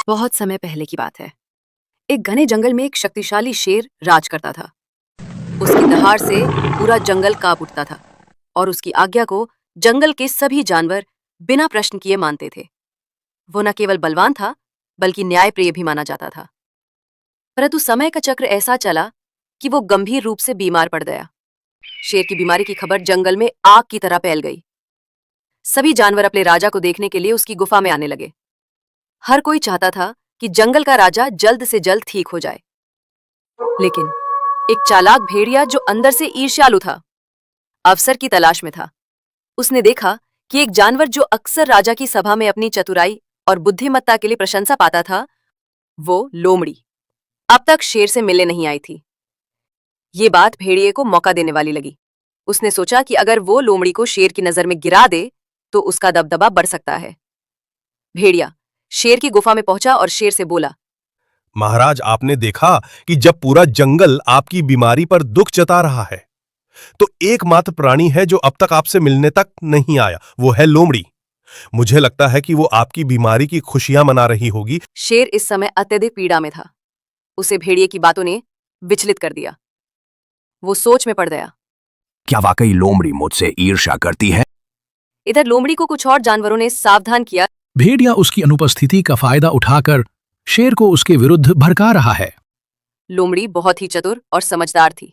बहुत समय पहले की बात है। एक घने जंगल में एक शक्तिशाली शेर राज करता था। उसकी दहाड़ से पूरा जंगल कांप उठता था और उसकी आज्ञा को जंगल के सभी जानवर बिना प्रश्न किए मानते थे। वो न केवल बलवान था, बल्कि न्यायप्रिय भी माना जाता था। परंतु समय का चक्र ऐसा चला कि वो गंभीर रूप से बीमार पड़ गया। शेर की बीमारी की खबर जंगल में आग की तरह फैल गई। सभी जानवर अपने राजा को देखने के लिए उसकी गुफा में आने लगे। हर कोई चाहता था कि जंगल का राजा जल्द से जल्द ठीक हो जाए। लेकिन एक चालाक भेड़िया जो अंदर से ईर्ष्यालु था, अवसर की तलाश में था। उसने देखा कि एक जानवर जो अक्सर राजा की सभा में अपनी चतुराई और बुद्धिमत्ता के लिए प्रशंसा पाता था, वो लोमड़ी अब तक शेर से मिलने नहीं आई थी। ये बात भेड़िए को मौका देने वाली लगी। उसने सोचा कि अगर वो लोमड़ी को शेर की नजर में गिरा दे तो उसका दबदबा बढ़ सकता है। भेड़िया शेर की गुफा में पहुंचा और शेर से बोला, महाराज, आपने देखा कि जब पूरा जंगल आपकी बीमारी पर दुख जता रहा है, तो एकमात्र प्राणी है जो अब तक आपसे मिलने तक नहीं आया, वो है लोमड़ी। मुझे लगता है कि वो आपकी बीमारी की खुशियां मना रही होगी। शेर इस समय अत्यधिक पीड़ा में था। उसे भेड़िए की बातों ने विचलित कर दिया। वो सोच में पड़ गया। क्या वाकई लोमड़ी मुझसे ईर्ष्या करती है? इधर लोमड़ी को कुछ और जानवरों ने सावधान किया। भेड़िया उसकी अनुपस्थिति का फायदा उठाकर शेर को उसके विरुद्ध भड़का रहा है। लोमड़ी बहुत ही चतुर और समझदार थी।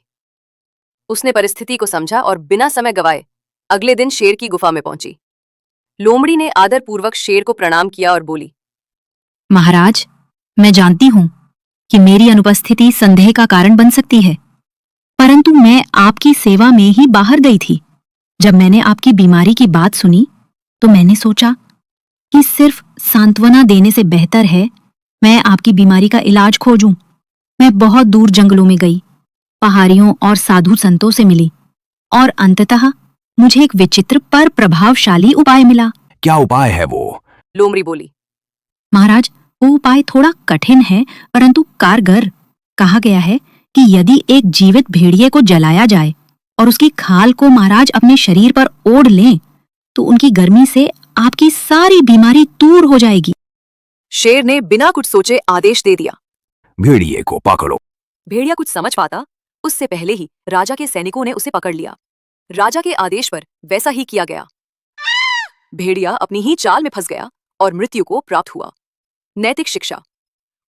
उसने परिस्थिति को समझा और बिना समय गवाए अगले दिन शेर की गुफा में पहुंची। लोमड़ी ने आदरपूर्वक शेर को प्रणाम किया और बोली, महाराज, मैं जानती हूं कि मेरी अनुपस्थिति संदेह का कारण बन सकती है, परंतु मैं आपकी सेवा में ही बाहर गई थी। जब मैंने आपकी बीमारी की बात सुनी तो मैंने सोचा कि सिर्फ सांत्वना देने से बेहतर है मैं आपकी बीमारी का इलाज खोजूं। मैं बहुत दूर जंगलों में गई, पहाड़ियों और साधु संतों से मिली और अंततः मुझे एक विचित्र पर प्रभावशाली उपाय मिला। क्या उपाय है वो? लोमड़ी बोली। महाराज, वो उपाय थोड़ा कठिन है परंतु कारगर। कहा गया है कि यदि एक जीवित भेड़िए को जलाया जाए और उसकी खाल को महाराज अपने शरीर पर ओढ़ लें तो उनकी गर्मी से आपकी सारी बीमारी दूर हो जाएगी। शेर ने बिना कुछ सोचे आदेश दे दिया, भेड़िए को पकड़ो। भेड़िया कुछ समझ पाता उससे पहले ही राजा के सैनिकों ने उसे पकड़ लिया। राजा के आदेश पर वैसा ही किया गया। भेड़िया अपनी ही चाल में फंस गया और मृत्यु को प्राप्त हुआ। नैतिक शिक्षा।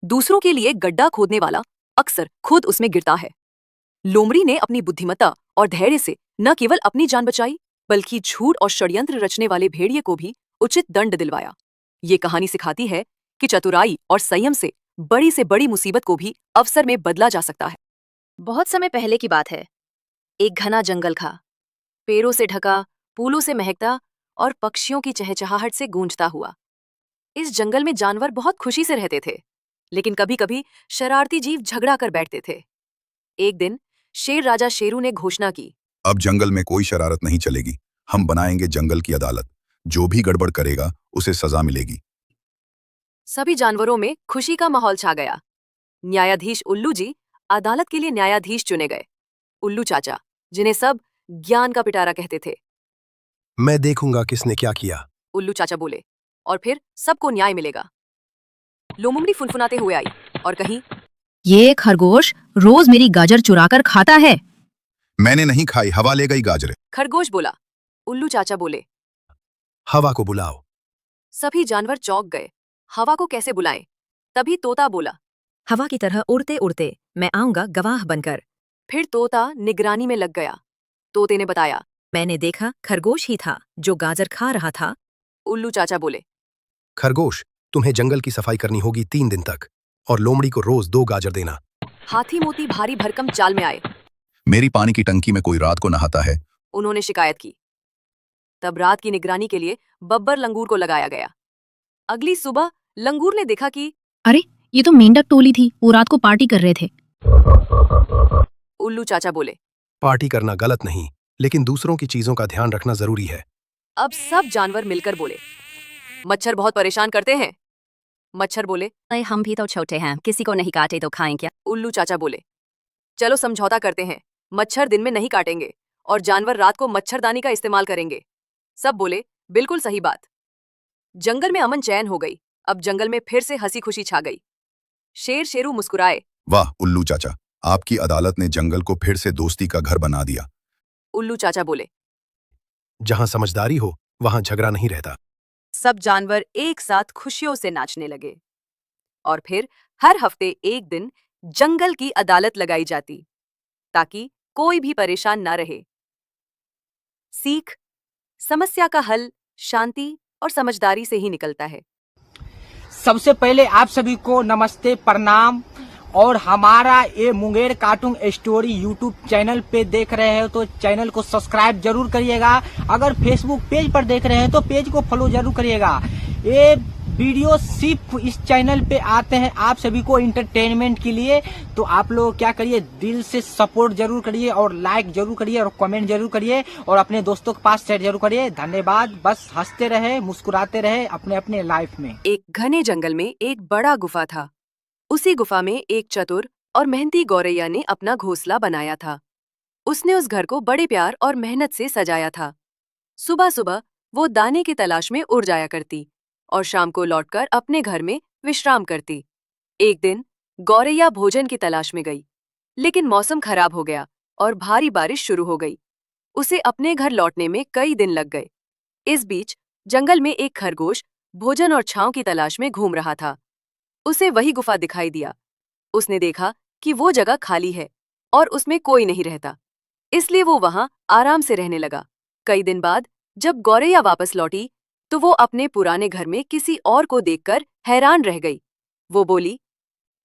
दूसरों के लिए गड्ढा खोदने वाला अक्सर खुद उसमें गिरता है। लोमड़ी ने अपनी बुद्धिमत्ता और धैर्य से न केवल अपनी जान बचाई, बल्कि झूठ और षड्यंत्र रचने वाले भेड़िए को भी उचित दंड दिलवाया। ये कहानी सिखाती है कि चतुराई और संयम से बड़ी मुसीबत को भी अवसर में बदला जा सकता है। बहुत समय पहले की बात है। एक घना जंगल था, पेड़ों से ढका, फूलों से महकता और पक्षियों की चहचहाहट से गूंजता हुआ। इस जंगल में जानवर बहुत खुशी से रहते थे, लेकिन कभी कभी शरारती जीव झगड़ा कर बैठते थे। एक दिन शेर राजा शेरू ने घोषणा की, अब जंगल में कोई शरारत नहीं चलेगी। हम बनाएंगे जंगल की अदालत। जो भी गड़बड़ करेगा उसे सजा मिलेगी। सभी जानवरों में खुशी का माहौल छा गया। न्यायाधीश उल्लू जी अदालत के लिए न्यायाधीश चुने गए। उल्लू चाचा, जिन्हें सब ज्ञान का पिटारा कहते थे। मैं देखूंगा किसने क्या किया। उल्लू चाचा बोले, और फिर सबको न्याय मिलेगा। लोमड़ी फुनफुनाते हुए आई और कही, ये खरगोश रोज मेरी गाजर चुराकर खाता है। मैंने नहीं खाई, हवा ले गई गाजरे। खरगोश बोला। उल्लू चाचा बोले, हवा को बुलाओ। सभी जानवर चौंक गए। हवा को कैसे बुलाएं? तभी तोता बोला, हवा की तरह उड़ते उड़ते मैं आऊंगा गवाह बनकर। फिर तोता निगरानी में लग गया। तोते ने बताया, मैंने देखा खरगोश ही था जो गाजर खा रहा था। उल्लू चाचा बोले, खरगोश, तुम्हें जंगल की सफाई करनी होगी 3 दिन तक, और लोमड़ी को रोज 2 गाजर देना। हाथी मोती भारी भरकम चाल में आए। मेरी पानी की टंकी में कोई रात को नहाता है। उन्होंने शिकायत की। तब रात की निगरानी के लिए बब्बर लंगूर को लगाया गया। अगली सुबह लंगूर ने देखा कि अरे, ये तो मेंढक टोली थी, वो रात को पार्टी कर रहे थे। उल्लू चाचा बोले, पार्टी करना गलत नहीं, लेकिन दूसरों की चीजों का ध्यान रखना जरूरी है। अब सब जानवर मिलकर बोले, मच्छर बहुत परेशान करते हैं। मच्छर बोले, हम भी तो छोटे हैं, किसी को नहीं काटे तो खाएं क्या? उल्लू चाचा बोले, चलो समझौता करते हैं, मच्छर दिन में नहीं काटेंगे और जानवर रात को मच्छरदानी का इस्तेमाल करेंगे। सब बोले, बिल्कुल सही बात। जंगल में अमन चैन हो गई। अब जंगल में फिर से हंसी खुशी छा गई। शेर शेरू मुस्कुराए। वाह उल्लू चाचा, आपकी अदालत ने जंगल को फिर से दोस्ती का घर बना दिया। उल्लू चाचा बोले। जहां समझदारी हो वहां झगड़ा नहीं रहता। सब जानवर एक साथ खुशियों से नाचने लगे और फिर हर हफ्ते एक दिन जंगल की अदालत लगाई जाती ताकि कोई भी परेशान ना रहे। सीख: समस्या का हल शांति और समझदारी से ही निकलता है। सबसे पहले आप सभी को नमस्ते, प्रणाम। और हमारा ये Munger cartoon story YouTube channel पे देख रहे हो तो चैनल को सब्सक्राइब जरूर करिएगा। अगर फेसबुक पेज पर देख रहे हैं तो पेज को फॉलो जरूर करिएगा। ये वीडियो सिर्फ इस चैनल पे आते हैं आप सभी को इंटरटेनमेंट के लिए, तो आप लोग क्या करिए, दिल से सपोर्ट जरूर करिए और लाइक जरूर करिए और कमेंट जरूर करिए और अपने दोस्तों के पास शेयर जरूर करिए। धन्यवाद। बस हंसते रहे, मुस्कुराते रहे अपने अपने लाइफ में। एक घने जंगल में एक बड़ा गुफा था। उसी गुफा में एक चतुर और मेहनती गौरैया ने अपना घोंसला बनाया था। उसने उस घर को बड़े प्यार और मेहनत से सजाया था। सुबह सुबह वो दाने की तलाश में उड़ जाया करती और शाम को लौटकर अपने घर में विश्राम करती। एक दिन गौरैया भोजन की तलाश में गई, लेकिन मौसम खराब हो गया और भारी बारिश शुरू हो गई। उसे अपने घर लौटने में कई दिन लग गए। इस बीच जंगल में एक खरगोश भोजन और छांव की तलाश में घूम रहा था। उसे वही गुफा दिखाई दिया। उसने देखा कि वो जगह खाली है और उसमें कोई नहीं रहता, इसलिए वो वहां आराम से रहने लगा। कई दिन बाद जब गौरैया वापस लौटी तो वो अपने पुराने घर में किसी और को देखकर हैरान रह गई। वो बोली,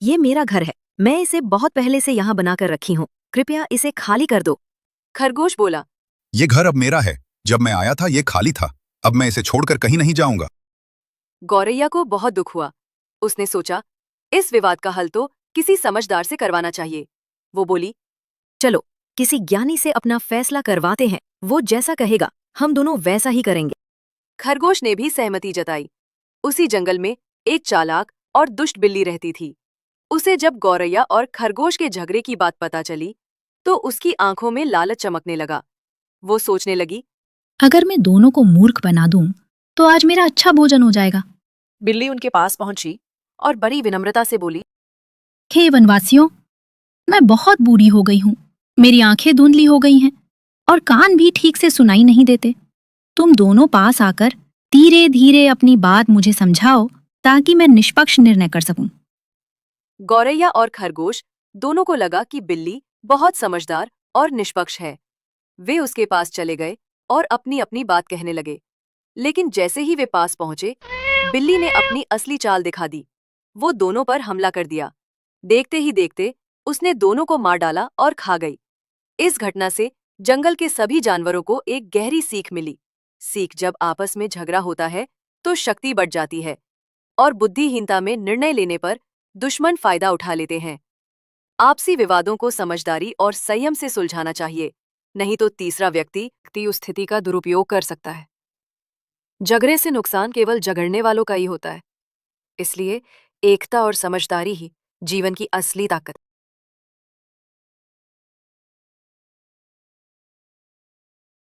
ये मेरा घर है, मैं इसे बहुत पहले से यहाँ बनाकर रखी हूँ, कृपया इसे खाली कर दो। खरगोश बोला। ये घर अब मेरा है, जब मैं आया था ये खाली था, अब मैं इसे छोड़कर कहीं नहीं जाऊंगा। गौरैया को बहुत दुख हुआ। उसने सोचा, इस विवाद का हल तो किसी समझदार से करवाना चाहिए। वो बोली, चलो किसी ज्ञानी से अपना फैसला करवाते हैं, वो जैसा कहेगा हम दोनों वैसा ही करेंगे। खरगोश ने भी सहमति जताई। उसी जंगल में एक चालाक और दुष्ट बिल्ली रहती थी। उसे जब गौरैया और खरगोश के झगड़े की बात पता चली तो उसकी आंखों में लालच चमकने लगा। वो सोचने लगी, अगर मैं दोनों को मूर्ख बना दूं तो आज मेरा अच्छा भोजन हो जाएगा। बिल्ली उनके पास पहुंची और बड़ी विनम्रता से बोली, हे वनवासियों, मैं बहुत बूढ़ी हो गई हूँ, मेरी आंखें धुंधली हो गई हैं और कान भी ठीक से सुनाई नहीं देते। तुम दोनों पास आकर धीरे धीरे अपनी बात मुझे समझाओ ताकि मैं निष्पक्ष निर्णय कर सकूं। गौरैया और खरगोश दोनों को लगा कि बिल्ली बहुत समझदार और निष्पक्ष है। वे उसके पास चले गए और अपनी अपनी बात कहने लगे। लेकिन जैसे ही वे पास पहुंचे, बिल्ली ने अपनी असली चाल दिखा दी। वो दोनों पर हमला कर दिया। देखते ही देखते उसने दोनों को मार डाला और खा गई। इस घटना से जंगल के सभी जानवरों को एक गहरी सीख मिली। सीख: जब आपस में झगड़ा होता है तो शक्ति बढ़ जाती है और बुद्धिहीनता में निर्णय लेने पर दुश्मन फायदा उठा लेते हैं। आपसी विवादों को समझदारी और संयम से सुलझाना चाहिए, नहीं तो तीसरा व्यक्ति उस स्थिति का दुरुपयोग कर सकता है। झगड़े से नुकसान केवल झगड़ने वालों का ही होता है, इसलिए एकता और समझदारी ही जीवन की असली ताकत।